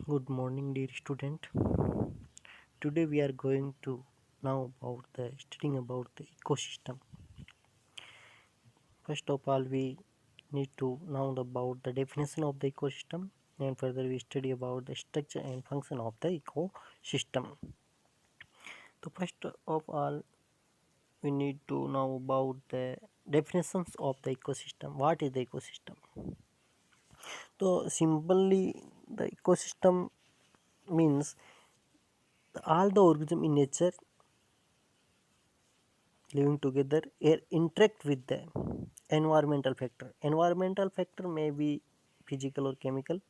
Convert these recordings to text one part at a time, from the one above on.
Good morning, dear student. Today we are going to now about the studying about the ecosystem. First of all, we need to know about the definition of the ecosystem, and further we study about the structure and function of the ecosystem. So first of all, we need to know about the definitions of the ecosystem. What is the ecosystem? So simply, the ecosystem means all the organism in nature living together interact with the environmental factor. Environmental factor may be physical or chemical.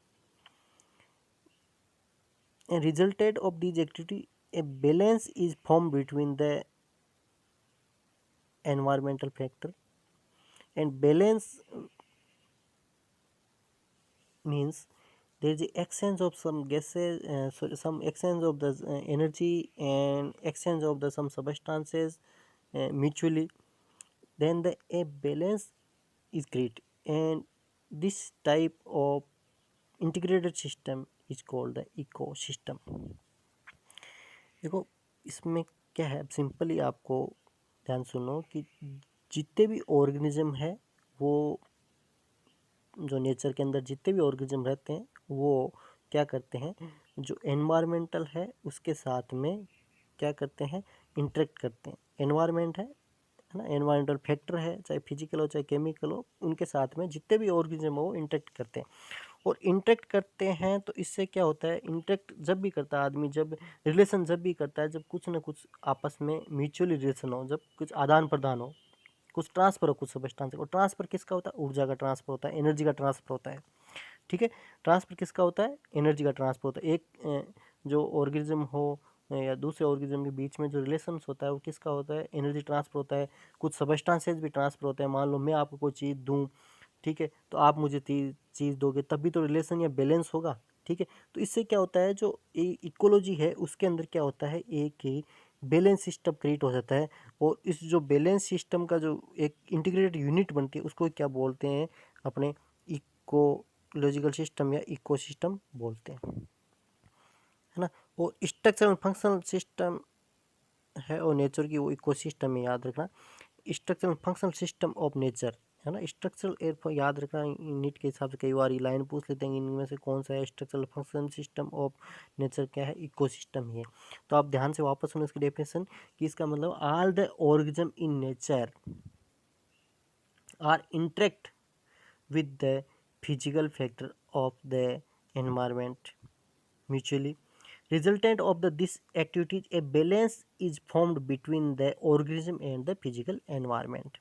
A resultant of these activity, a balance is formed between the environmental factor, and balance means there is a exchange of some gases, some exchange of the energy and exchange of the some substances mutually. Then the a balance is great, and this type of integrated system is called the ecosystem. देखो इसमें क्या है, simply आपको ध्यान सुनो कि जितने भी ऑर्गेनिज्म है वो जो नेचर के अंदर जितने भी ऑर्गेनिज्म रहते हैं वो क्या करते हैं, जो एनवायरमेंटल है उसके साथ में क्या करते हैं, इंटरेक्ट करते हैं। एनवायरमेंट है ना, एनवायरमेंटल फैक्टर है, चाहे फिजिकल हो चाहे केमिकल हो, उनके साथ में जितने भी ऑर्गेनिज्म हो वो इंटरेक्ट करते हैं। और इंटरेक्ट करते हैं तो इससे क्या होता है, इंटरेक्ट जब भी करता है आदमी, जब रिलेशन जब भी करता है, जब कुछ ना कुछ आपस में म्यूचुअली रिलेशन हो, जब कुछ आदान प्रदान हो, कुछ ट्रांसफर हो, कुछ सब्सटेंस। और ट्रांसफर किसका होता है, ऊर्जा का ट्रांसफर होता है, एनर्जी का ट्रांसफर होता है। ठीक है, ट्रांसफर किसका होता है, एनर्जी का ट्रांसफर होता है। एक जो ऑर्गेनिज्म हो या दूसरे ऑर्गेनिज्म के बीच में जो रिलेशंस होता है वो किसका होता है, एनर्जी ट्रांसफर होता है। कुछ सब्सटेंसेज भी ट्रांसफर होते हैं। मान लो मैं आपको कोई चीज़ दूँ, ठीक है, तो आप मुझे चीज़ दोगे तभी तो रिलेशन या बैलेंस होगा। ठीक है, तो इससे क्या होता है, जो इकोलॉजी है उसके अंदर क्या होता है, एक ही बैलेंस सिस्टम क्रिएट हो जाता है। और इस जो बैलेंस सिस्टम का जो एक इंटीग्रेटेड यूनिट बनती है उसको क्या बोलते हैं, अपने इकोलॉजिकल सिस्टम या इकोसिस्टम बोलते हैं, है ना। और स्ट्रक्चर एंड फंक्शनल सिस्टम है और नेचर की वो इकोसिस्टम में याद रखना। Structural functional system of nature, है ना। स्ट्रक्चरल एयर याद रखना, नीट के हिसाब से कई बार ये लाइन पूछ लेते हैं इनमें से कौन सा है। Structural function system of nature क्या है, इकोसिस्टम ही है। तो आप ध्यान से वापस सुनो इसकी डेफिनेशन कि इसका मतलब all the organism in nature are interact with the physical factor of the environment mutually. Resultant of this activities, a balance is formed between the organism and the physical environment,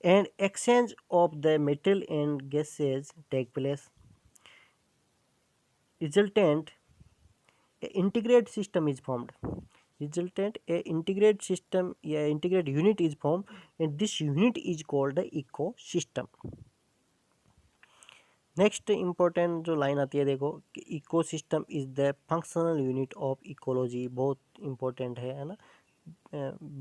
and exchange of the metal and gases take place. Resultant, a integrated system is formed. Resultant, a integrated system, a integrated unit is formed, and this unit is called the ecosystem. Next important जो line आती है देखो कि ecosystem is the functional unit of ecology. बहुत important है ना।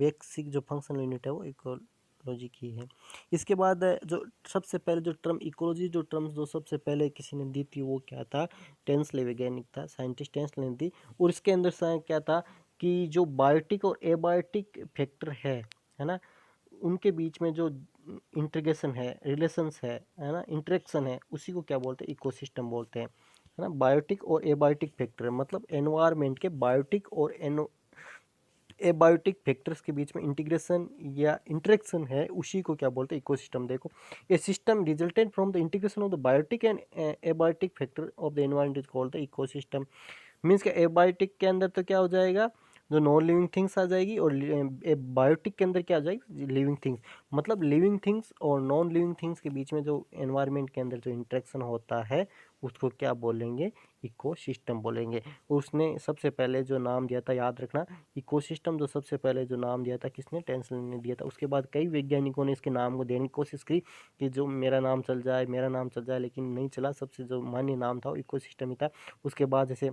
Basic जो functional unit है वो इकोलॉजी की है। इसके बाद जो सबसे पहले जो टर्म इकोलॉजी, जो टर्म्स जो सबसे पहले किसी ने दी थी वो क्या था, टेंसले वैज्ञानिक था, साइंटिस्ट टेंसले ने दी। और इसके अंदर क्या था कि जो बायोटिक और एबायोटिक फैक्टर है ना, उनके बीच में जो इंटीग्रेशन है, रिलेशंस है ना, इंटरेक्शन है, उसी को क्या बोलते हैं, इकोसिस्टम बोलते हैं, है ना। बायोटिक और एबायोटिक फैक्टर मतलब एनवायरनमेंट के बायोटिक और एबायोटिक फैक्टर्स के बीच में इंटीग्रेशन या इंटरेक्शन है, उसी को क्या बोलते हैं, इकोसिस्टम। देखो a system resultant from the integration of the biotic and abiotic factor of the environment is called the ecosystem. Means कि एबायोटिक के अंदर तो क्या हो जाएगा, जो नॉन लिविंग थिंग्स आ जाएगी, और बायोटिक के अंदर क्या आ जाएगी, लिविंग थिंग्स। मतलब लिविंग थिंग्स और नॉन लिविंग थिंग्स के बीच में जो एनवायरनमेंट के अंदर जो इंटरेक्शन होता है उसको क्या बोलेंगे, इकोसिस्टम बोलेंगे। उसने सबसे पहले जो नाम दिया था, याद रखना, इकोसिस्टम जो सबसे पहले जो नाम दिया था किसने, टेंसले ने दिया था। उसके बाद कई वैज्ञानिकों ने इसके नाम को देने की कोशिश की कि जो मेरा नाम चल जाए, मेरा नाम चल जाए, लेकिन नहीं चला। सबसे जो मान्य नाम था वो इकोसिस्टम ही था। उसके बाद जैसे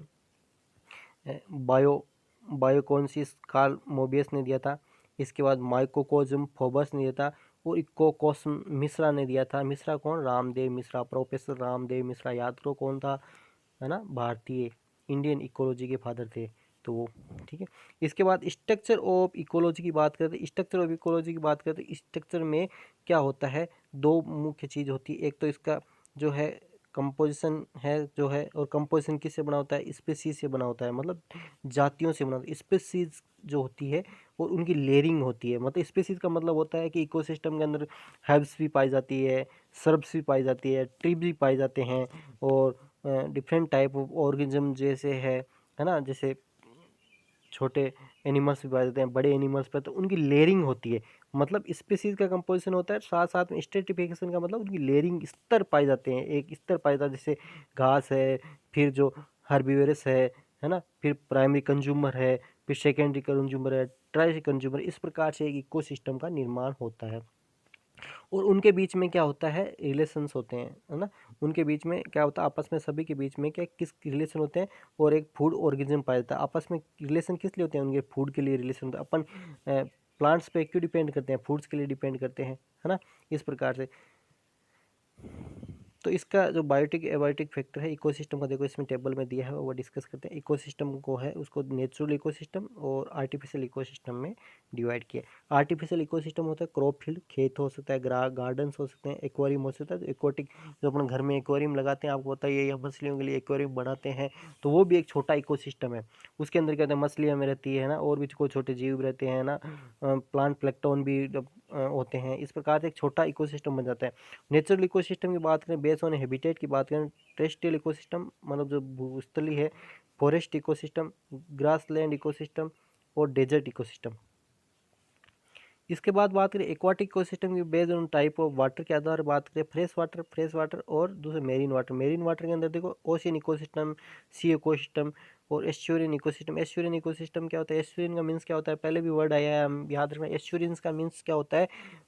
बायो बायोकॉन्सिस कार्ल मोबियस ने दिया था। इसके बाद माइकोकोजम फोबस ने दिया था। और इकोकोस्म मिश्रा ने दिया था। मिश्रा कौन, रामदेव मिश्रा, प्रोफेसर रामदेव मिश्रा। याद करो कौन था, है ना, भारतीय इंडियन इकोलॉजी के फादर थे, तो वो, ठीक है। इसके बाद स्ट्रक्चर ऑफ इकोलॉजी की बात करते हैं। स्ट्रक्चर ऑफ इकोलॉजी की बात करते हैं, स्ट्रक्चर में क्या होता है, दो मुख्य चीज़ होती है। एक तो इसका जो है कंपोजिशन है जो है, और कंपोजिशन किससे बना होता है, स्पीसीज से बना होता है, मतलब जातियों से बना होता है। स्पीसीज जो होती है और उनकी लेयरिंग होती है, मतलब स्पीसीज का मतलब होता है कि इकोसिस्टम के अंदर हर्ब्स भी पाई जाती है, सर्ब्स भी पाई जाती है, ट्रीज भी पाए जाते हैं, और डिफरेंट टाइप ऑफ ऑर्गेनिज्म जैसे है ना, जैसे छोटे एनिमल्स भी पाए जाते हैं, बड़े एनिमल्स पर, तो उनकी लेयरिंग होती है। मतलब स्पीसीज का कंपोजिशन होता है, साथ साथ में स्ट्रेटिफिकेशन का मतलब उनकी लेयरिंग स्तर पाए जाते हैं। एक स्तर पाया जाता है, जैसे घास है, फिर जो हर्बीवरस है ना, फिर प्राइमरी कंज्यूमर है, फिर सेकेंडरी कंज्यूमर है, ट्राई कंज्यूमर। इस प्रकार से एक इकोसिस्टम का निर्माण होता है। और उनके बीच में क्या होता है, रिलेशंस होते हैं, है ना। उनके बीच में क्या होता है, आपस में सभी के बीच में क्या किस रिलेशन होते हैं, और एक फूड ऑर्गेनिज्म पाया जाता है। आपस में रिलेशन किस लिए होते हैं, उनके फूड के लिए रिलेशन होता है। अपन प्लांट्स पे क्यों डिपेंड करते हैं, फूड्स के लिए डिपेंड करते हैं, है ना। इस प्रकार से तो इसका जो बायोटिक एबायोटिक फैक्टर है इकोसिस्टम का, देखो इसमें टेबल में दिया है, वो डिस्कस करते हैं। इकोसिस्टम को है उसको नेचुरल इकोसिस्टम और आर्टिफिशियल इकोसिस्टम में डिवाइड किया। आर्टिफिशियल इकोसिस्टम होता है क्रॉप फील्ड, खेत हो सकता है, गार्डन्स हो सकते हैं, एक्वेरियम हो सकता है, एक्वाटिक जो अपने घर में एक्वेरियम लगाते हैं, आपको पता ही है, या मछलियों के लिए एक्वेरियम बनाते हैं, तो वो भी एक छोटा इकोसिस्टम है। उसके अंदर क्या होता है, मछलियाँ में रहती है ना, और भी कोई छोटे जीव रहते हैं ना, प्लांट प्लेक्टोन भी होते हैं। इस प्रकार से एक छोटा इकोसिस्टम बन जाता है। नेचुरल इकोसिस्टम की बात करें, बेस्ड ऑन हैबिटेट की बात करें, टेरेस्ट्रियल इकोसिस्टम मतलब जो भूस्थली है, फॉरेस्ट इकोसिस्टम, ग्रासलैंड इकोसिस्टम और डेजर्ट इकोसिस्टम। इसके बाद बात करें एक्वाटिक इकोसिस्टम की, based on type of water के आधार बात करें, फ्रेश वाटर और दूसरे मेरीन वाटर। मेरीन वाटर के अंदर देखो ओशियन इकोसिस्टम, सी इकोसिस्टम और एस्चुरियन इकोसिस्टम। एस्चुरियन इकोसिस्टम क्या होता है, एस्चुरियन का मीन्स क्या होता है, पहले भी वर्ड आया है, हम याद रखना। एस्चुरियन का मीन्स क्या होता है,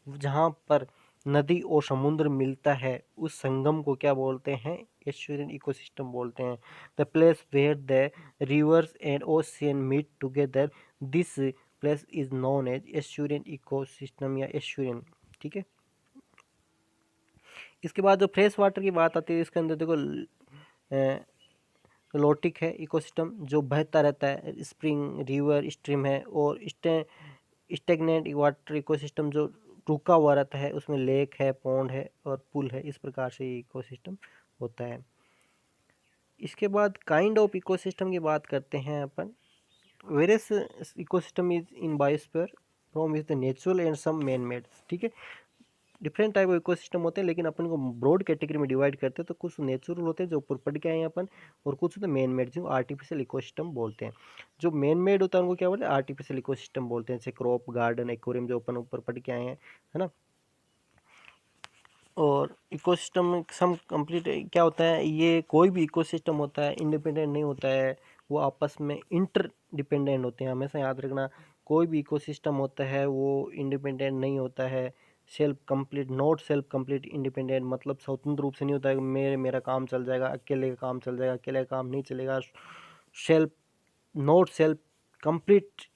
जहाँ पर नदी और समुद्र मिलता है उस संगम को क्या बोलते हैं, एस्चुरियन इकोसिस्टम बोलते हैं। The place where the rivers and ocean meet together, this place is known as estuarine ecosystem या एस्चुरियन, ठीक है। इसके बाद जो फ्रेश वाटर की बात आती है, इसके अंदर देखो लोटिक है इकोसिस्टम, जो बहता रहता है, स्प्रिंग, रिवर, स्ट्रीम है, और स्टेगनेंट वाटर इकोसिस्टम जो रुका हुआ रहता है, उसमें लेक है, पॉन्ड है और पुल है। इस प्रकार से इकोसिस्टम होता है। इसके बाद काइंड ऑफ इकोसिस्टम की बात करते हैं अपन। Various ecosystem is in biosphere from is the natural and some man made, ठीक है। डिफरेंट टाइप ऑफ इकोसिस्टम होते हैं, लेकिन अपन को ब्रॉड कैटेगरी में डिवाइड करते हैं। तो कुछ नेचुरल होते हैं जो ऊपर पढ़ के आए हैं अपन, और कुछ होते हैं मैन मेड जो आर्टिफिशियल इकोसिस्टम बोलते हैं। जो मैन मेड होता है उनको क्या बोलते हैं, आर्टिफिशियल इकोसिस्टम बोलते हैं, जैसे क्रॉप गार्डन, एक्वेरियम जो अपन ऊपर पढ़ के आए हैं, है ना। और इकोसिस्टम सम कंप्लीट क्या होता है, ये कोई भी इकोसिस्टम होता है इंडिपेंडेंट नहीं होता है, वो आपस में इंटर डिपेंडेंट होते हैं, हमेशा याद रखना। कोई भी इकोसिस्टम होता है वो इंडिपेंडेंट नहीं होता है, self complete, not self complete independent, मतलब स्वतंत्र रूप से नहीं होता है, मेरा काम चल जाएगा, अकेले का काम चल जाएगा, अकेले का काम नहीं चलेगा। Self, not self complete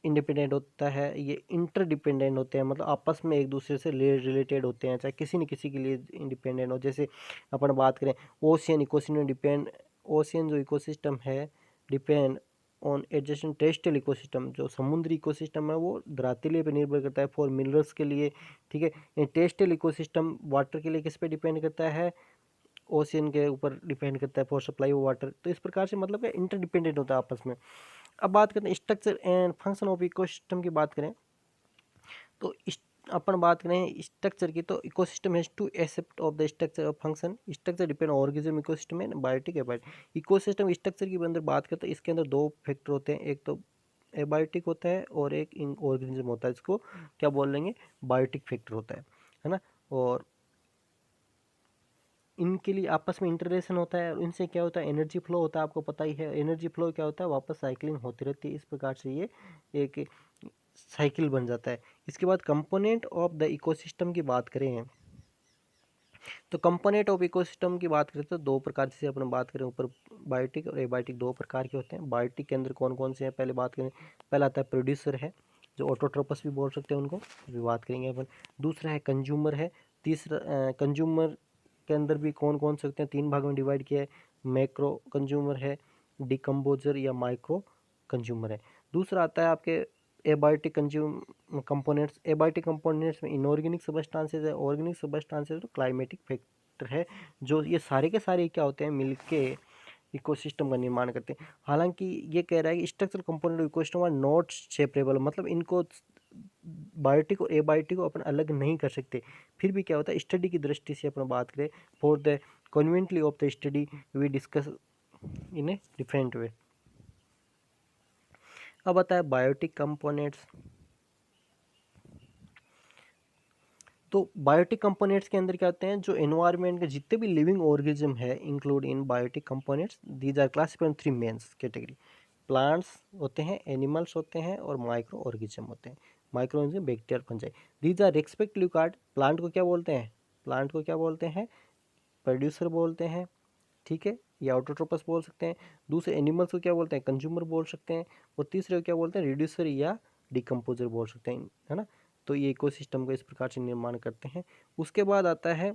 independent होता है, ये इंटरडिपेंडेंट होते हैं, मतलब आपस में एक दूसरे से रिलेटेड होते हैं, चाहे किसी न किसी के लिए इंडिपेंडेंट हो। जैसे अपन बात करें ओशियन इकोसिस्टम डिपेंड, ओशियन जो इकोसिस्टम है depend on adjacent terrestrial ecosystem, जो समुद्री इकोसिस्टम है वो धरातलीय पर निर्भर करता है फॉर मिनरल्स के लिए, ठीक है। टेरेस्ट्रियल इकोसिस्टम वाटर के लिए किस पे डिपेंड करता है, ओशियन के ऊपर डिपेंड करता है फॉर सप्लाई ऑफ वाटर। तो इस प्रकार से मतलब इंटरडिपेंडेंट होता है आपस में। अब बात करते हैं structure and function of ecosystem की बात करें, तो अपन बात करें स्ट्रक्चर की, तो ecosystem has two aspect of the structure of function. Structure depend organism ecosystem and biotic abiotic. Ecosystem structure की अंदर बात करते हैं, इसके अंदर दो फैक्टर होते हैं, एक तो एबायोटिक होता है और एक इन ऑर्गेनिज्म होता है, इसको क्या बोल लेंगे, बायोटिक फैक्टर होता है ना। और इनके लिए आपस में इंटरेक्शन होता है, और इनसे क्या होता है, एनर्जी फ्लो होता है, आपको पता ही है एनर्जी फ्लो क्या होता है, वापस साइकिलिंग होती रहती है। इस प्रकार से ये एक साइकिल बन जाता है। इसके बाद कंपोनेंट ऑफ द इकोसिस्टम की बात करें, तो कंपोनेंट ऑफ इकोसिस्टम की बात करें तो दो प्रकार से अपन बात करें, ऊपर बायोटिक और एबायोटिक दो प्रकार के होते हैं। बायोटिक के अंदर कौन कौन से हैं, पहले बात करें, पहला आता है प्रोड्यूसर है, जो ऑटोट्रोपस भी बोल सकते हैं उनको, अभी बात करेंगे अपन। दूसरा है कंज्यूमर है, तीसरा कंज्यूमर के अंदर भी कौन कौन से होते हैं, 3 भाग में डिवाइड किया है। मैक्रो कंज्यूमर है, डिकम्पोजर या माइक्रो कंज्यूमर है। दूसरा आता है आपके एबायोटिक कंपोनेंट्स। एबायोटिक कंपोनेंट्स में इनऑर्गेनिक सबस्टांसेस है, ऑर्गेनिक सबस्टांसेस तो क्लाइमेटिक फैक्टर है। जो ये सारे के सारे क्या होते हैं, मिलके इकोसिस्टम का निर्माण करते हैं। हालांकि ये कह रहा है कि structural component ecosystem are not separable, मतलब इनको बायोटिक और एबायोटिक को अपन अलग नहीं कर सकते। फिर भी क्या होता है, स्टडी की दृष्टि से अपन बात करें, for the conveniently of the study we discuss in a different way. अब आता है बायोटिक कंपोनेंट्स। तो बायोटिक कंपोनेंट्स के अंदर क्या होते हैं, जो एनवायरनमेंट के जितने भी लिविंग ऑर्गेनिज्म है include in biotic components. These are classified in 3 mains category. Plants होते हैं, एनिमल्स होते हैं और माइक्रो ऑर्गेनिज्म होते हैं। Microorganism bacteria fungi. These are respectively card. Plant को क्या बोलते हैं, प्लांट को क्या बोलते हैं, प्रोड्यूसर बोलते हैं, ठीक है, या ऑटोट्रोपस बोल सकते हैं। दूसरे एनिमल्स को क्या बोलते हैं, कंज्यूमर बोल सकते हैं। और तीसरे को क्या बोलते हैं, रिड्यूसर या डिकम्पोजर बोल सकते हैं, है ना। तो ये इकोसिस्टम का इस प्रकार से निर्माण करते हैं। उसके बाद आता है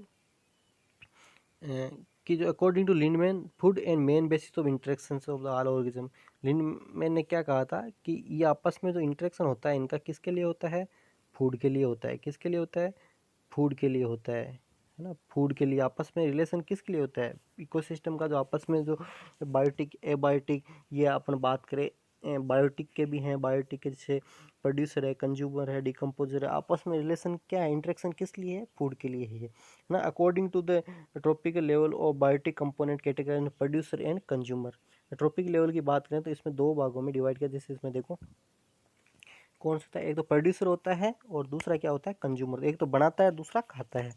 कि जो according to Lindeman food and main basis of interactions of the all organism. Lindeman ने क्या कहा था कि ये आपस में जो इंटरेक्शन होता है इनका किसके लिए होता है, फूड के लिए होता है। किसके लिए होता है, फूड के लिए होता है ना। फूड के लिए आपस में रिलेशन किसके लिए होता है, इकोसिस्टम का जो आपस में जो बायोटिक एबायोटिक, ये अपन बात करें बायोटिक के भी हैं, बायोटिक के जैसे प्रोड्यूसर है, कंज्यूमर है, डिकम्पोजर है, आपस में रिलेशन क्या है, इंटरेक्शन किस लिए है, फूड के लिए ही है ना। According to the tropical level of biotic component category producer and consumer. Tropic level की बात करें तो इसमें 2 भागों में डिवाइड किया, जैसे इसमें देखो कौन सा होता है, एक तो प्रोड्यूसर होता है और दूसरा क्या होता है, कंज्यूमर। एक तो बनाता है, दूसरा खाता है,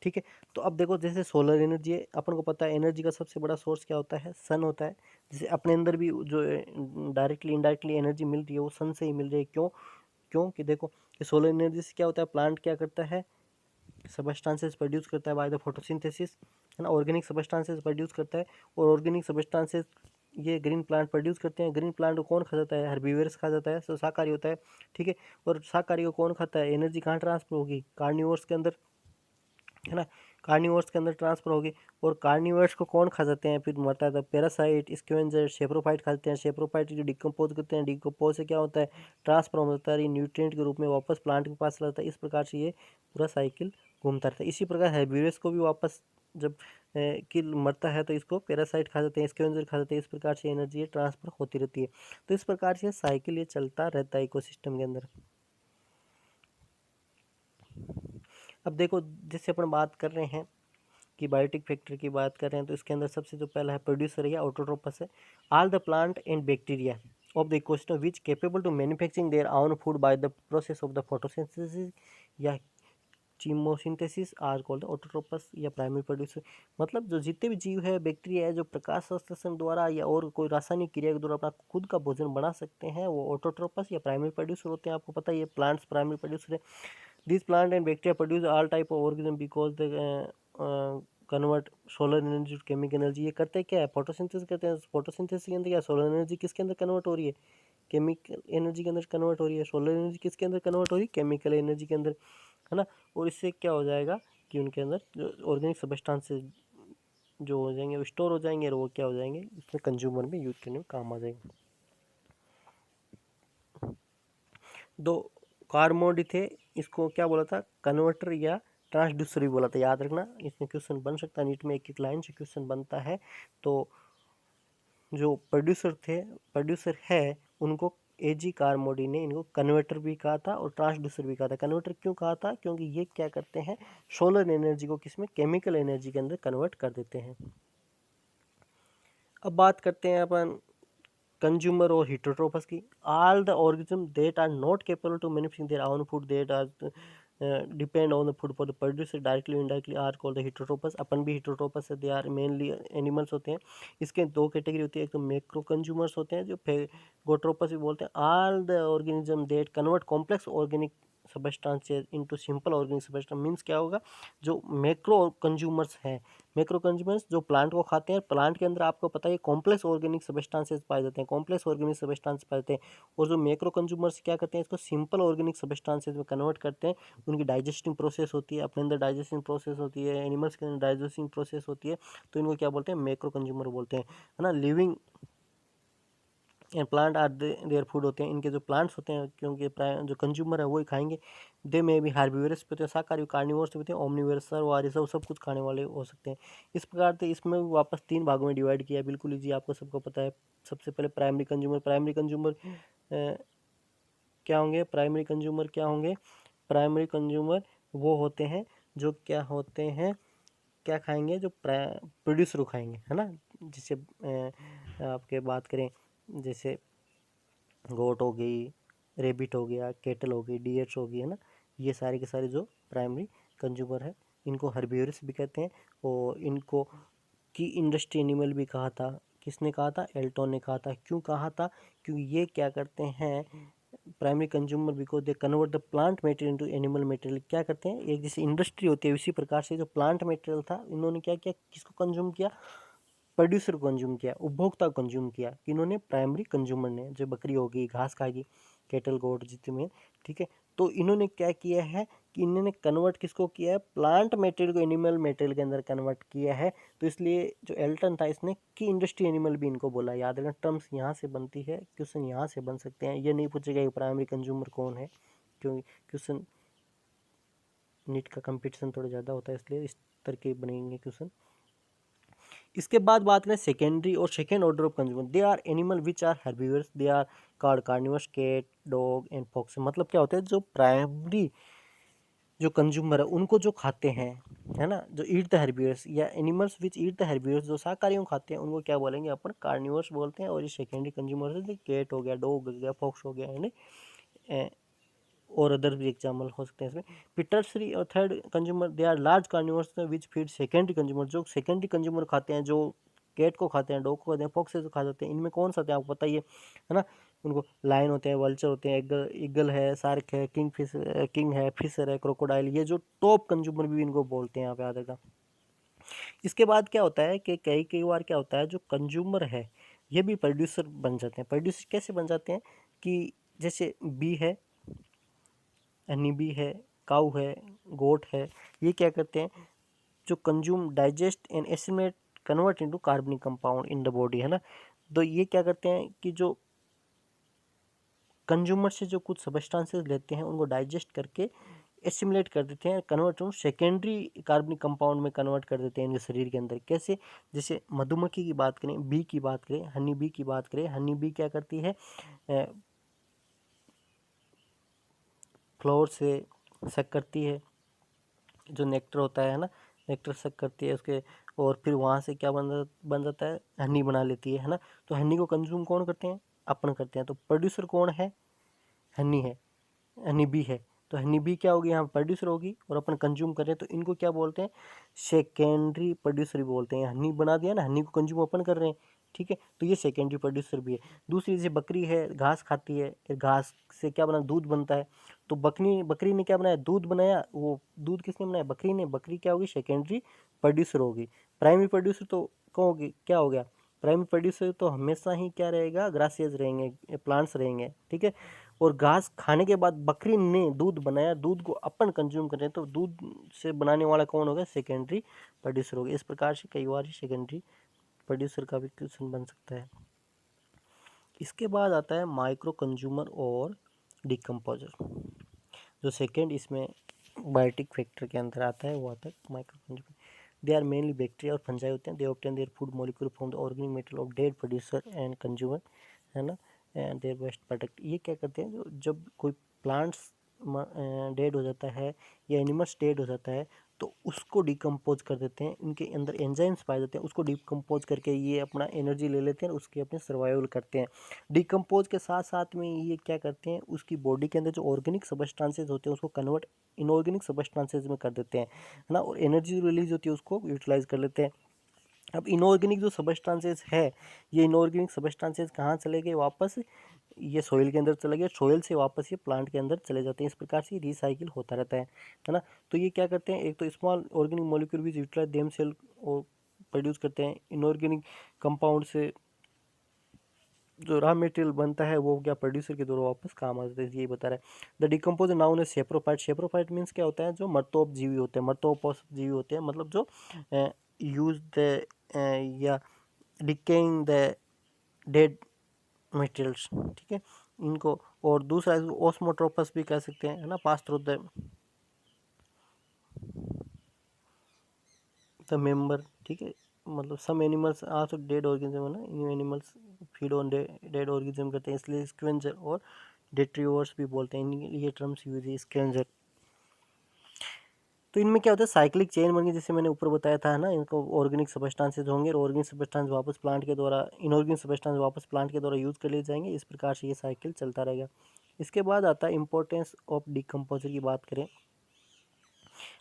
ठीक है। तो अब देखो जैसे सोलर एनर्जी है, अपन को पता है एनर्जी का सबसे बड़ा सोर्स क्या होता है, सन होता है। जैसे अपने अंदर भी जो डायरेक्टली इनडायरेक्टली एनर्जी मिल रही है वो सन से ही मिल रही है। क्यों, क्योंकि देखो कि सोलर एनर्जी से क्या होता है, प्लांट क्या करता है, सबस्टांसेस प्रोड्यूस करता है बाय द फोटोसिंथेसिस, है ना। ऑर्गेनिक सबस्टांसेस प्रोड्यूस करता है, और ऑर्गेनिक सबस्टांसेस ये ग्रीन प्लांट प्रोड्यूस करते हैं। ग्रीन प्लांट को कौन खा जाता है, हर्बीवर्स खा जाता है, तो शाकाहारी होता है, ठीक है। और शाकाहारी को कौन खाता है, एनर्जी कहाँ ट्रांसफर होगी, कार्निवोर्स के अंदर, है ना। कार्निवर्स के अंदर ट्रांसफर होगी। और कार्निवर्स को कौन खा जाते हैं, फिर मरता है तो पैरासाइट, स्कैवेंजर, सेप्रोफाइट खाते हैं। सेप्रोफाइट जो डिकम्पोज करते हैं, डिकम्पोज से क्या होता है, ट्रांसफर होता है, न्यूट्रिएंट के रूप में वापस प्लांट के पास लाता है। इस प्रकार से ये पूरा साइकिल घूमता रहता है। इसी प्रकार हेर्बिवोरस को भी वापस जब किल मरता है तो इसको पैरासाइट खा जाते हैं, स्कैवेंजर खा जाते हैं। इस प्रकार से एनर्जी ट्रांसफर होती रहती है। तो इस प्रकार से साइकिल ये चलता रहता है इकोसिस्टम के अंदर। अब देखो जैसे अपन बात कर रहे हैं कि बायोटिक फैक्टर की बात कर रहे हैं, तो इसके अंदर सबसे जो पहला है प्रोड्यूसर है या ऑटोट्रोपस है। All the plant and bacteria of the ecosystem which capable to manufacturing their own food by the process of the photosynthesis या चीमोसिंथेसिस आर कॉल्ड ऑटोट्रोपस या प्राइमरी प्रोड्यूसर। मतलब जो जितने भी जीव है, बैक्टीरिया है, जो प्रकाश संश्लेषण द्वारा या और कोई रासायनिक क्रिया के द्वारा अपना खुद का भोजन बना सकते हैं, वो ऑटोट्रोपस या प्राइमरी प्रोड्यूसर होते हैं। आपको पता है ये प्लांट्स प्राइमरी प्रोड्यूसर है। These plant and bacteria produce all type of organism because they convert solar energy to chemical energy। ये करते क्या है, फोटोसिंथेसिस करते हैं। फोटोसिंथेसिस के अंदर क्या, सोलर एनर्जी किसके अंदर कन्वर्ट हो रही है, केमिकल एनर्जी के अंदर कन्वर्ट हो रही है। सोलर एनर्जी किसके अंदर कन्वर्ट हो रही है, केमिकल एनर्जी के अंदर, है ना। और इससे क्या हो जाएगा कि उनके अंदर जो ऑर्गेनिक सब्सटेंसेस जो हो जाएंगे वो स्टोर हो जाएंगे, और वो क्या हो जाएंगे, उसमें कंज्यूमर में यूज करने में काम आ जाएंगे। दो कार्बोनिड थे, इसको क्या बोला था, कन्वर्टर या ट्रांसड्यूसर भी बोला था, याद रखना। इसमें क्वेश्चन बन सकता है, नीट में एक एक लाइन से क्वेश्चन बनता है। तो जो प्रोड्यूसर थे, प्रोड्यूसर है, उनको एजी कार्मोडी ने इनको कन्वर्टर भी कहा था और ट्रांसड्यूसर भी कहा था। कन्वर्टर क्यों कहा था, क्योंकि ये क्या करते हैं, सोलर एनर्जी को किसमें, केमिकल एनर्जी के अंदर कन्वर्ट कर देते हैं। अब बात करते हैं अपन कंज्यूमर और heterotrophs की। all the organism that are not capable to manufacture their own food, that are depend on the food for the producer directly or indirectly are called the heterotrophs। अपन भी heterotrophs है, they are mainly animals होते हैं। इसके 2 category होती है, एक तो macro consumers होते हैं जो गोट्रोपस भी बोलते हैं। all the organism that convert complex organic substances into simple organic substance means क्या होगा, जो मैक्रो कंज्यूमर्स हैं, मैक्रो कंज्यूमर्स जो प्लांट को खाते हैं, प्लांट के अंदर आपको पता है कॉम्प्लेक्स ऑर्गेनिक सबस्टांसेस पाए जाते हैं, कॉम्प्लेक्स ऑर्गेनिक सबस्टांस पाए जाते हैं। और जो मैक्रो कंज्यूमर्स क्या करते हैं, इसको सिंपल ऑर्गेनिक सबस्टांसेस में कन्वर्ट करते हैं। उनकी डाइजेस्टिंग प्रोसेस होती है, अपने अंदर डाइजेस्टिंग प्रोसेस होती है, एनिमल्स के अंदर डाइजेस्टिंग प्रोसेस होती है, तो इनको क्या बोलते हैं, मैक्रो कंज्यूमर बोलते हैं, है ना। Living and plant are their food होते हैं, इनके जो प्लांट्स होते हैं, क्योंकि जो कंज्यूमर है वो ही खाएंगे। दे में भी हार्बिवरस भी होते हैं, शाकाहारी, कार्निवोरस भी होते हैं, ओमनिवरस, सर्वहारी, सब कुछ खाने वाले हो सकते हैं। इस प्रकार से इसमें वापस 3 भागों में डिवाइड किया है, बिल्कुल ईजी, आपको सबको पता है। सबसे पहले प्राइमरी कंज्यूमर, प्राइमरी कंज्यूमर क्या होंगे, प्राइमरी कंज्यूमर क्या होंगे, प्राइमरी कंज्यूमर वो होते हैं जो क्या होते हैं, क्या खाएंगे, जो प्रोड्यूसर खाएंगे, है ना। जैसे आपके बात करें, जैसे गोट हो गई, रेबिट हो गया, केटल हो गई, डीएट्स हो गई, है ना। ये सारे के सारे जो प्राइमरी कंज्यूमर है, इनको हर्बिवोरस भी कहते हैं। और इनको की इंडस्ट्री एनिमल भी कहा था। किसने कहा था, एल्टन ने कहा था। क्यों कहा था, क्योंकि ये क्या करते हैं, primary consumer because they convert the plant material into animal material. क्या करते हैं, एक जैसे इंडस्ट्री होती है उसी प्रकार से जो प्लांट मटेरियल था, इन्होंने क्या किया, किसको कंज्यूम किया, प्रोड्यूसर को कंज्यूम किया, उपभोक्ता को कंज्यूम किया। इन्होंने प्राइमरी कंज्यूमर ने, जो बकरी होगी घास खाएगी, केटल गोट जितने, ठीक है। तो इन्होंने क्या किया है कि इन्होंने कन्वर्ट किसको किया है, प्लांट मटेरियल को एनिमल मटेरियल के अंदर कन्वर्ट किया है। तो इसलिए जो एल्टन था, इसने की इंडस्ट्री एनिमल भी इनको बोला। याद रखना, टर्म्स यहाँ से बनती है, क्वेश्चन यहाँ से बन सकते हैं। ये नहीं पूछेगा कि प्राइमरी कंज्यूमर कौन है, क्योंकि क्वेश्चन नीट का कंपटीशन थोड़ा ज़्यादा होता है, इसलिए इस तरह के बनेंगे क्वेश्चन। इसके बाद बात करें सेकेंडरी और second order of consumer, they are animal which are herbivores, they are called carnivores, cat, dog and fox. मतलब क्या होता है, जो प्राइमरी जो कंज्यूमर है उनको जो खाते हैं, है ना, जो ईट द हर्बिवर्स या animals which eat the herbivores, जो शाकाहारियों खाते हैं, उनको क्या बोलेंगे, अपन कार्निवर्स बोलते हैं। और ये सेकेंडरी कंज्यूमर है, कैट हो गया, डॉग हो गया, फॉक्स हो गया, है और अदर भी एग्जाम्पल हो सकते हैं इसमें। फिर टर्सरी और third consumer, they are large carnivores which feed secondary consumer, जो सेकेंडरी कंज्यूमर खाते हैं, जो कैट को खाते हैं, डॉग को खाते हैं, फॉक्स को खाते हैं। इनमें कौन सा होता है आपको पता ही है ना। उनको लायन होते हैं, वल्चर होते हैं, ईगल है, शार्क है, किंग है, फिशर है, क्रोकोडाइल, ये जो टॉप कंज्यूमर भी इनको बोलते हैं, यहाँ पे याद रखना। इसके बाद क्या होता है कि कई कई बार क्या होता है, जो कंज्यूमर है ये भी प्रोड्यूसर बन जाते हैं। प्रोड्यूसर कैसे बन जाते हैं कि जैसे बी है, हनी बी है, काऊ है, गोट है, ये क्या करते हैं, जो consume, digest and assimilate, convert into कार्बनिक कंपाउंड इन द बॉडी, है ना। तो ये क्या करते हैं कि जो कंज्यूमर से जो कुछ सब्सटेंसेस लेते हैं, उनको डाइजेस्ट करके एसिमुलेट कर देते हैं, कन्वर्ट टू सेकेंडरी कार्बनिक कंपाउंड में कन्वर्ट कर देते हैं इनके शरीर के अंदर। कैसे, जैसे मधुमक्खी की बात करें, बी की बात करें, हनी बी की बात करें, हनी बी क्या करती है, फ्लावर से सक करती है, जो नेक्टर होता है ना, नेक्टर सक करती है उसके, और फिर वहाँ से क्या बन जाता है, हनी बना लेती है ना। तो हनी को कंज्यूम कौन करते हैं, अपन करते हैं। तो प्रोड्यूसर कौन है, हनी है, हनी बी है। तो हनी बी क्या होगी, यहाँ प्रोड्यूसर होगी, और अपन कंज्यूम कर रहे हैं, तो इनको क्या बोलते हैं, सेकेंडरी प्रोड्यूसर बोलते हैं। हनी बना दिया ना, हनी को कंज्यूम अपन कर रहे हैं, ठीक है, तो ये सेकेंडरी प्रोड्यूसर भी है। दूसरी जैसे बकरी है, घास खाती है, फिर घास से क्या बना, दूध बनता है। तो बकरी बकरी ने क्या बनाया, दूध बनाया, वो दूध किसने बनाया, बकरी ने। बकरी क्या होगी, सेकेंडरी प्रोड्यूसर होगी। प्राइमरी प्रोड्यूसर तो कौन होगी, क्या हो गया, प्राइमरी प्रोड्यूसर तो हमेशा ही क्या रहेगा, ग्रासियस रहेंगे, प्लांट्स रहेंगे, ठीक है। और घास खाने के बाद बकरी ने दूध बनाया, दूध को अपन कंज्यूम कर रहे हैं, तो दूध से बनाने वाला कौन होगा, सेकेंडरी प्रोड्यूसर होगा। इस प्रकार से कई बार सेकेंडरी प्रोड्यूसर का भी क्वेश्चन बन सकता है। इसके बाद आता है माइक्रो कंज्यूमर और डिकम्पोजर। जो सेकेंड इसमें बायोटिक फैक्टर के अंदर आता है, वो आता है micro consumer. They are mainly bacteria और फंजाई होते हैं। They obtain their food molecule from the organic material of dead producer and consumer, है ना, एंड देयर वेस्ट प्रोडक्ट। ये क्या करते हैं, जो जब कोई प्लांट्स डेड हो जाता है या एनिमल्स डेड हो जाता है, तो उसको डिकम्पोज कर देते हैं। इनके अंदर एंजाइम्स पाए जाते हैं, उसको डिकम्पोज करके ये अपना एनर्जी ले लेते हैं, उसके अपने सर्वाइवल करते हैं। डिकम्पोज के साथ साथ में ये क्या करते हैं, उसकी बॉडी के अंदर जो ऑर्गेनिक सबस्टांसेस होते हैं उसको कन्वर्ट इनऑर्गेनिक सबस्टांसेस में कर देते हैं, है ना, और एनर्जी रिलीज होती है उसको यूटिलाइज कर लेते हैं। अब इनऑर्गेनिक जो सबस्टांसेस है, ये इनऑर्गेनिक सबस्टांसेस कहाँ चले गए, वापस ये सॉइल के अंदर चला गया, सॉइल से वापस ये प्लांट के अंदर चले जाते हैं। इस प्रकार से रिसाइकिल होता रहता है ना। तो ये क्या करते हैं, एक तो small organic molecule which utilise them cell और प्रोड्यूस करते हैं इनऑर्गेनिक कंपाउंड से जो रॉ मटेरियल बनता है वो क्या प्रोड्यूसर के द्वारा वापस काम आ जाता है, यही बता रहा है। द डिकम्पोज नाउन है सेप्रोफाइट। सेप्रोफाइट मीन्स क्या होता है, जो मर्तोपजीवी होते हैं, मर्तोपजीवी होते हैं, मतलब जो यूज द या डिकेइंग द डेड मटेरियल्स, ठीक है इनको। और दूसरा ओस्मोट्रोपस भी कह सकते हैं, है ना, पास थ्रू द मेंबर, ठीक है। मतलब some animals also dead organism है ना, इन animals feed on dead organism करते हैं, इसलिए स्क्वेंजर और डेट्रीवर्स भी बोलते हैं, ये टर्म्स यूज है स्क्वेंजर। तो इनमें क्या होता है, साइक्लिक चेन बन गई, जैसे मैंने ऊपर बताया था ना, इनको ऑर्गेनिक सब्सटेंसेज होंगे और ऑर्गेनिक सब्सटेंस वापस प्लांट के द्वारा, इनऑर्गेनिक सब्सटेंस वापस प्लांट के द्वारा यूज कर लिए जाएंगे। इस प्रकार से ये साइकिल चलता रहेगा। इसके बाद आता है इंपॉर्टेंस ऑफ डिकम्पोजर की बात करें।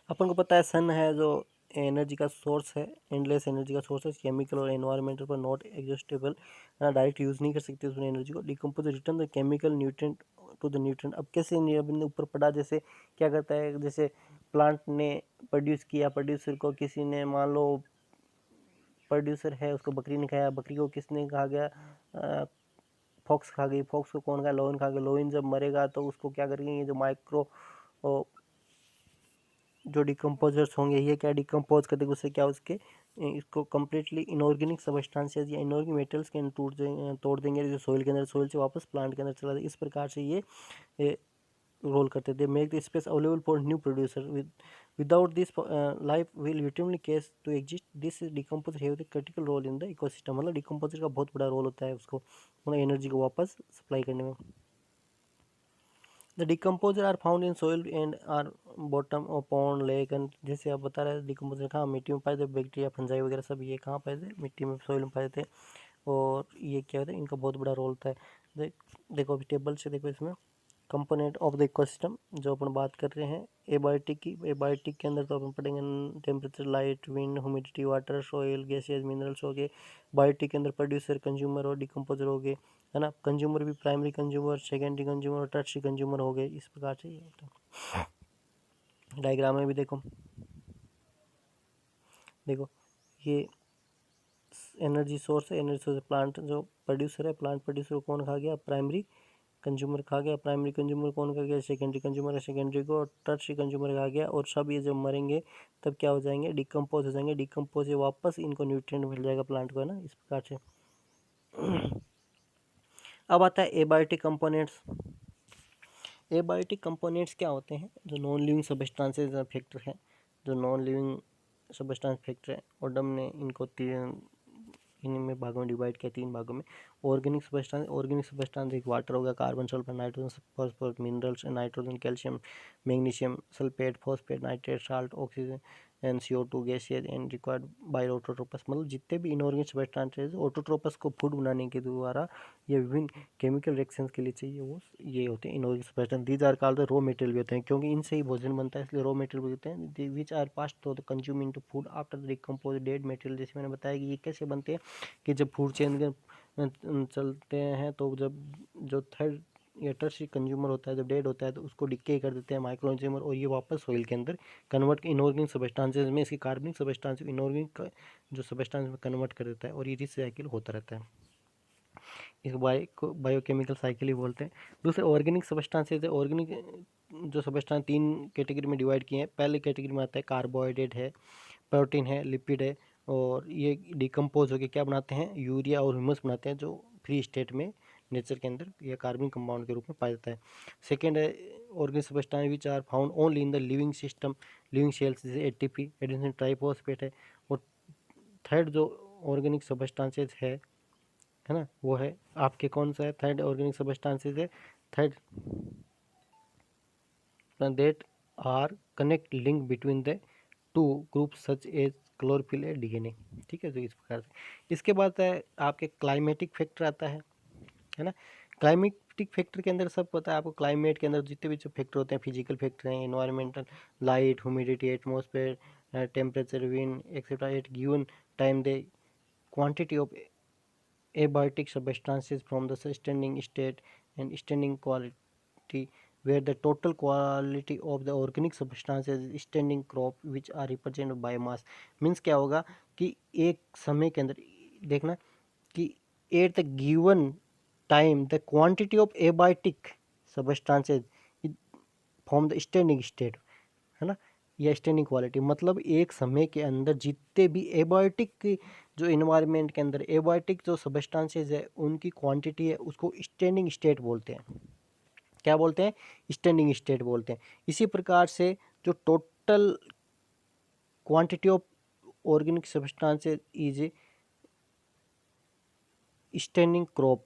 अपन को पता है सन है जो एनर्जी का सोर्स है, एंडलेस एनर्जी का सोर्स है, केमिकल और एनवायरमेंटल पर नॉट एग्जॉस्टेबल, डायरेक्ट यूज़ नहीं कर सकते उसने एनर्जी को। Decompose return the chemical nutrient to the nutrient. अब कैसे अपने ऊपर पड़ा, जैसे क्या करता है, जैसे प्लांट ने प्रोड्यूस किया, प्रोड्यूसर को किसी ने, मान लो प्रोड्यूसर है, उसको बकरी ने खाया, बकरी को किसने खा गया, फॉक्स खा गई, फॉक्स को कौन खाया, लोइन खा गया, लोइन जब मरेगा तो उसको क्या करेंगे, ये जो माइक्रो जो डिकम्पोजर्स होंगे ये क्या डिकम्पोज कर देंगे, उससे क्या उसके इसको कम्प्लीटली इनऑर्गेनिक सब्सटेंसेस या इनऑर्गेनिक मेटल्स के तोड़ देंगे, जो सोइल के अंदर, सोइल से वापस प्लांट के अंदर चला जाए। इस प्रकार से ये रोल करते थे, make the space available for new producer. Without this life will विटमिनली cease to exist. This decomposer have the critical role in the ecosystem. मतलब डिकम्पोजर का बहुत बड़ा रोल होता है उसको, मतलब एनर्जी को वापस सप्लाई करने में। The decomposer are found in soil and are bottom और पॉन्ड लेक एंड, जैसे आप बता रहे हैं डिकम्पोजर कहाँ मिट्टी में पाए जाते, बैक्टीरिया फंजाई वगैरह सब ये कहाँ पाए जाते, मिट्टी में, सोइल में पाए जाते हैं। और ये क्या होता है, इनका बहुत बड़ा रोल होता है। देखो अभी टेबल से देखो, इसमें कंपोनेंट ऑफ द इकोसिस्टम जो अपन बात कर रहे हैं एबायोटिक की, एबायोटिक के अंदर तो अपन पढ़ेंगे temperature, light, wind, humidity, water, soil, gases, minerals हो गए। बायोटिक के अंदर प्रोड्यूसर, कंज्यूमर और डिकम्पोजर हो गए, है ना। कंज्यूमर भी प्राइमरी कंज्यूमर, सेकेंडरी कंज्यूमर और टर्शियरी कंज्यूमर हो गए। इस प्रकार से ये होता है। डायग्राम में भी देखो, देखो ये एनर्जी सोर्स है, एनर्जी सोर्स प्लांट जो प्रोड्यूसर है, प्लांट प्रोड्यूसर को कौन खा गया, प्राइमरी कंज्यूमर खा गया, प्राइमरी कंज्यूमर कौन खा गया, सेकेंडरी कंज्यूमर है, सेकेंडरी को टर्शियरी कंज्यूमर खा गया। और सब ये जब मरेंगे तब क्या हो जाएंगे, डिकम्पोज हो जाएंगे। डिकम्पोज से वापस इनको न्यूट्रिएंट मिल जाएगा प्लांट को, है ना, इस प्रकार से। अब आता है एबायोटिक कंपोनेंट्स। एबायोटिक कंपोनेंट्स क्या होते हैं, जो नॉन लिविंग सब्सटेंसेस फैक्टर है, जो नॉन लिविंग सब्सटेंस फैक्टर है। ओडम ने इनको इनमें भागों में डिवाइड किया, 3 भागों में। ऑर्गेनिक सब्सटेंस एक वाटर हो गया, carbon, sulphur, nitrogen, phosphorus, minerals, nitrogen, calcium, magnesium, sulphate, phosphate, nitrate, salt, oxygen and CO2 gases and required by autotrophs. मतलब जितने भी इनऑर्गेनिक सब्सटेंसेस ऑटोट्रोपस को फूड बनाने के द्वारा ये विभिन्न केमिकल रिएक्शंस के लिए चाहिए, वो ये होते हैं inorganic substance. These are called the raw material भी होते हैं, क्योंकि इनसे ही भोजन बनता है, इसलिए रॉ मटेरियल भी होते हैं। Which are passed through the consume into food after the decompose dead material. जैसे मैंने बताया कि ये कैसे बनते हैं, कि जब फूड चेन के चलते हैं तो जब जो थर्ड या टर्शियरी कंज्यूमर होता है, जब डेड होता है तो उसको डिके कर देते हैं माइक्रो कंज्यूमर, और ये वापस सॉइल के अंदर कन्वर्ट इनऑर्गेनिक सब्सटेंसेस में, इसकी कार्बनिक सब्सटेंस इनऑर्गेनिक जो सब्सटेंस में कन्वर्ट कर देता है, और ये रिसाइकिल होता रहता है। इस बायोकेमिकल साइकिल ही बोलते हैं। दूसरे ऑर्गेनिक सब्सटेंसेस है। ऑर्गेनिक जो सब्सटेंस 3 कैटेगरी में डिवाइड किए हैं। पहले कैटेगरी में आता है कार्बोहाइड्रेट है, प्रोटीन है, लिपिड है, और ये डिकम्पोज होकर क्या बनाते हैं, यूरिया और ह्यूमस बनाते हैं, जो फ्री स्टेट में नेचर के अंदर यह कार्बनिक कंपाउंड के रूप में पाया जाता है। सेकेंड है organic substance which are found only in the living system, living cells, जैसे ATP, एडिनिन ट्राइफॉस्फेट है। और थर्ड जो ऑर्गेनिक सब्सटेंसेज है ना, वो है आपके कौन सा है, थर्ड ऑर्गेनिक सब्सटेंसेज है, third that are connect link between the two groups such as chlorophyll है, DNA। ठीक है, तो इस प्रकार से। इसके बाद है आपके क्लाइमेटिक फैक्टर आता है ना। क्लाइमेटिक फैक्टर के अंदर सब पता है आपको, क्लाइमेट के अंदर जितने भी जो फैक्टर होते हैं, फिजिकल फैक्टर हैं, environmental, light, humidity, atmosphere, temperature, wind etcetera, at given time they quantity of abiotic substances from the sustaining state and standing quality where the total quality of the organic substances is standing crop which are represented by mass। Means क्या होगा कि एक समय के अंदर देखना कि at the given time the quantity of abiotic substances form the standing state, है ना, या स्टैंडिंग क्वालिटी, मतलब एक समय के अंदर जितने भी एबायोटिक जो इन्वायरमेंट के अंदर एबायोटिक जो सबस्टांसेज है उनकी क्वांटिटी है उसको स्टैंडिंग स्टेट बोलते हैं। क्या बोलते हैं? स्टैंडिंग स्टेट बोलते हैं। इसी प्रकार से जो total quantity of organic substances is standing crop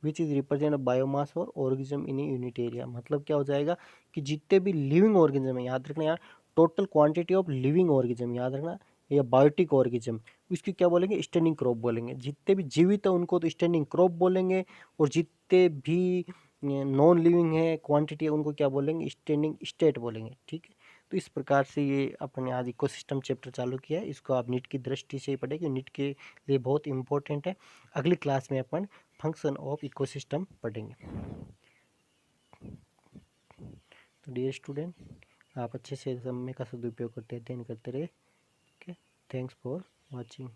which is represent biomass और ऑर्गेनिज्म इन यूनिट एरिया। मतलब क्या हो जाएगा कि जितने भी लिविंग ऑर्गेनिज्म है, याद रखना यार, total quantity of living organism याद रखना, या बायोटिक ऑर्गेनिज्म, उसकी क्या बोलेंगे? स्टैंडिंग क्रॉप बोलेंगे। जितने भी जीवित है उनको तो स्टैंडिंग क्रॉप बोलेंगे, और जितने भी नॉन लिविंग है क्वांटिटी है उनको क्या बोलेंगे? स्टैंडिंग स्टेट बोलेंगे। ठीक है, तो इस प्रकार से ये अपने आज इकोसिस्टम चैप्टर चालू किया है। इसको आप नीट की दृष्टि से ही पढ़ेंगे, नीट के लिए बहुत इंपॉर्टेंट है। अगली क्लास में अपन फंक्शन ऑफ इकोसिस्टम पढ़ेंगे। तो डियर स्टूडेंट, आप अच्छे से समय का सदुपयोग करते अध्ययन करते रहे। Okay, thanks for watching.